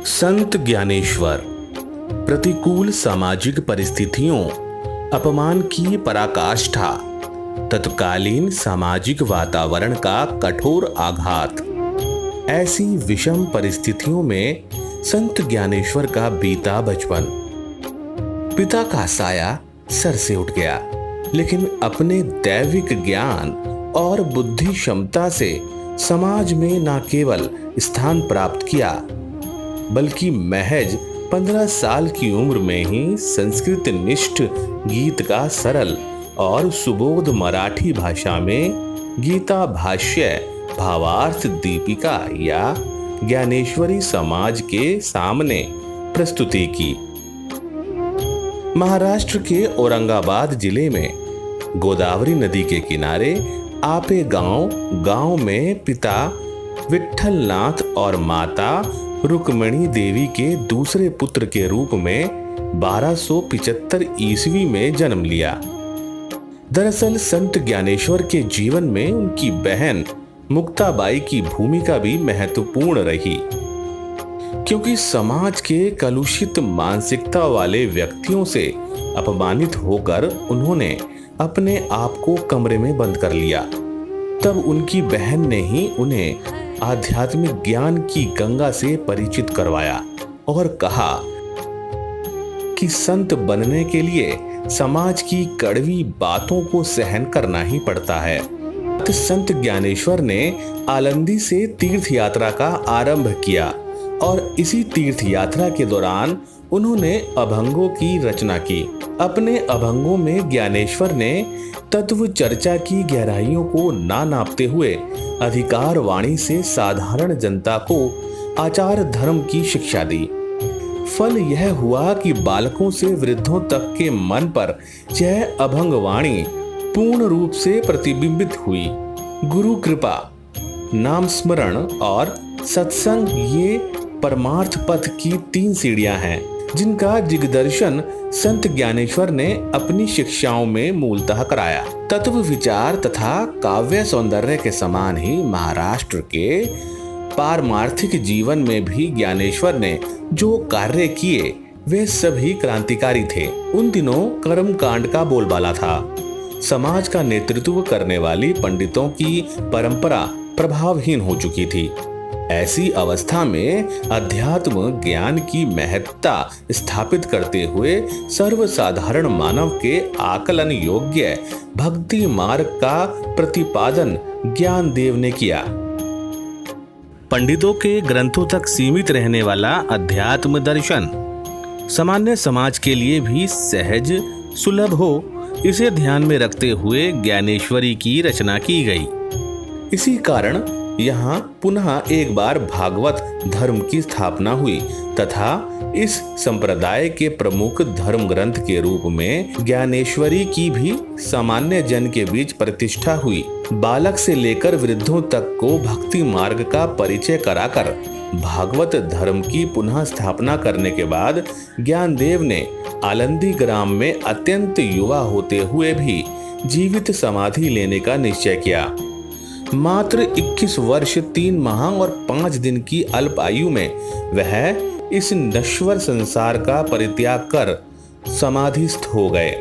संत ज्ञानेश्वर प्रतिकूल सामाजिक परिस्थितियों, अपमान की पराकाष्ठा, तत्कालीन सामाजिक वातावरण का कठोर आघात। ऐसी विषम परिस्थितियों में संत ज्ञानेश्वर का बीता बचपन। पिता का साया सर से उठ गया, लेकिन अपने दैविक ज्ञान और बुद्धि क्षमता से समाज में न केवल स्थान प्राप्त किया, बल्कि महज 15 साल की उम्र में ही संस्कृत निष्ठ गीत का सरल और सुबोध मराठी भाषा में गीता भाष्य भावार्थ दीपिका या ज्ञानेश्वरी समाज के सामने प्रस्तुति की। महाराष्ट्र के औरंगाबाद जिले में गोदावरी नदी के किनारे आपे गांव में पिता विट्ठलनाथ और माता रुक्मिणी देवी के दूसरे पुत्र के रूप में 1275 ईस्वी में जन्म लिया। दरअसल संत ज्ञानेश्वर के जीवन में उनकी बहन मुक्ताबाई की भूमिका भी महत्वपूर्ण रही, क्योंकि समाज के कलुषित मानसिकता वाले व्यक्तियों से अपमानित होकर उन्होंने अपने आप को कमरे में बंद कर लिया। तब उनकी बहन ने ही उन्हें आध्यात्मिक ज्ञान की गंगा से परिचित करवाया और कहा कि संत बनने के लिए समाज की कड़वी बातों को सहन करना ही पड़ता है। तो संत ज्ञानेश्वर ने आलंदी से तीर्थ यात्रा का आरंभ किया और इसी तीर्थ यात्रा के दौरान उन्होंने अभंगों की रचना की। अपने अभंगों में ज्ञानेश्वर ने तत्व चर्चा की गहराइयों को ना नापते हुए अधिकार वाणी से साधारण जनता को आचार धर्म की शिक्षा दी। फल यह हुआ कि बालकों से वृद्धों तक के मन पर यह अभंग वाणी पूर्ण रूप से प्रतिबिंबित हुई। गुरु कृपा, नाम स्मरण और सत्संग ये परमार्थ पथ की 3 सीढ़ियां हैं, जिनका दिग्दर्शन संत ज्ञानेश्वर ने अपनी शिक्षाओं में मूलतः कराया। तत्व विचार तथा काव्य सौंदर्य के समान ही महाराष्ट्र के पारमार्थिक जीवन में भी ज्ञानेश्वर ने जो कार्य किए वे सभी क्रांतिकारी थे। उन दिनों कर्म कांड का बोलबाला था। समाज का नेतृत्व करने वाली पंडितों की परंपरा प्रभावहीन हो चुकी थी। ऐसी अवस्था में अध्यात्म ज्ञान की महत्ता स्थापित करते हुए सर्वसाधारण मानव के आकलन योग्य भक्ति मार्ग का प्रतिपादन ज्ञानदेव ने किया। पंडितों के ग्रंथों तक सीमित रहने वाला अध्यात्म दर्शन सामान्य समाज के लिए भी सहज सुलभ हो, इसे ध्यान में रखते हुए ज्ञानेश्वरी की रचना की गई। इसी कारण यहाँ पुनः एक बार भागवत धर्म की स्थापना हुई तथा इस संप्रदाय के प्रमुख धर्म ग्रंथ के रूप में ज्ञानेश्वरी की भी सामान्य जन के बीच प्रतिष्ठा हुई। बालक से लेकर वृद्धों तक को भक्ति मार्ग का परिचय कराकर भागवत धर्म की पुनः स्थापना करने के बाद ज्ञानदेव ने आलंदी ग्राम में अत्यंत युवा होते हुए भी जीवित समाधि लेने का निश्चय किया। मात्र 21 वर्ष 3 माह और 5 दिन की अल्प आयु में वह इस नश्वर संसार का परित्याग कर समाधिस्थ हो गए।